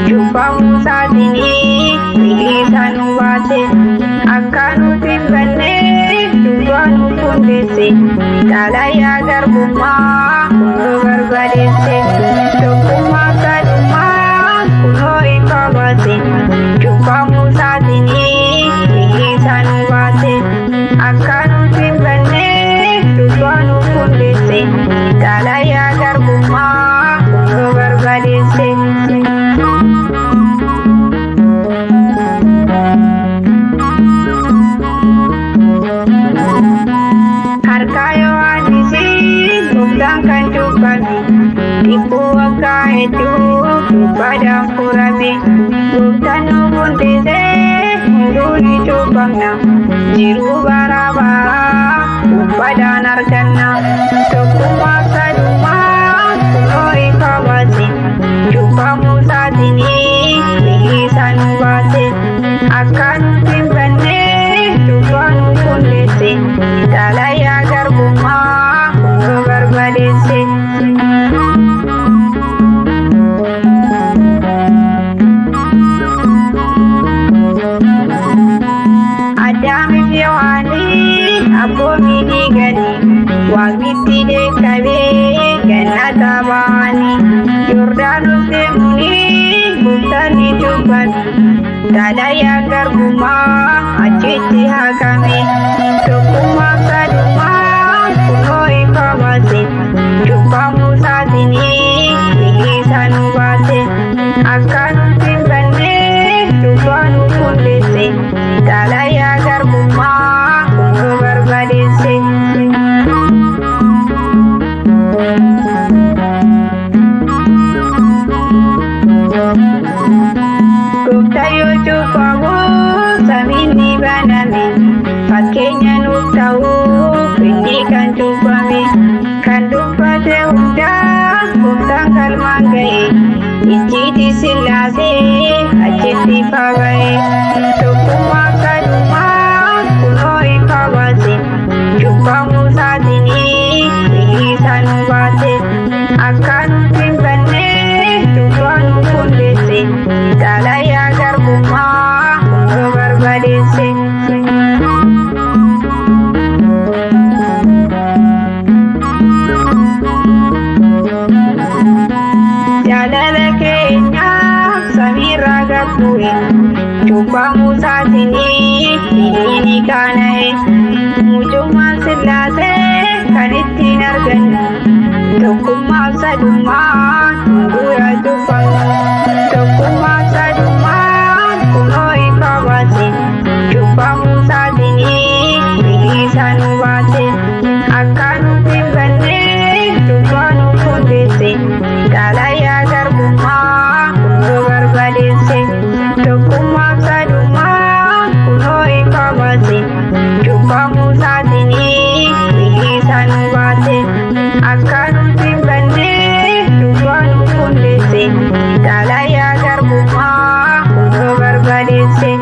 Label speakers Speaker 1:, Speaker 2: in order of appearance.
Speaker 1: Cubamu saat ini pilihan wase akan utimbane dubanu kundese talaya garbuma berbadese dokuma kaduma kuno ikawase Cubamu saat ini pilihan wase akan utimbane dubanu kundese talaya garbuma berbadese Harkayo adisi bukan cukami tipu waka itu pada kurabi bukan nubun dese munduri cukangna jiru baraba pada narkana cukuma kaduma kunoi kawasi cukamu saat ini lisan wasi akan timbane cukanu kundese talaya garbuma berbadese Adam fiwani abomi digani wagiti de kabe ganata bani Jordanus demuni butani cubani talaya garbuma aciti hakame cukuma kaduma kunoi kawase cukamu saat ini pilihan wase akan timbane cubanu kundese talaya garbuma berbadese Kutayo cukamu samini banami pakainya nuktahu pendikan cukami kandung pada undang tanggal manggai ici disilase aciti pagai cukuma kaduma kunoi kawase cukamu saat ini pilihan wase akan timbane cukanu kundese talaya garbuma berbadese Jalalakenya samira gapue cukamu saat ini kanae mujuma silase kanitti nargana cukuma saduma gura cukang cukuma saduma kunoi kawase cukamu saat ini pilihan wase akan timbane cukanu kundese talaya garbuma berbadese cukuma kaduma kunoi kawase cukamu saat ini pilihan wase akan timbane cukanu kundese talaya garbuma berbadese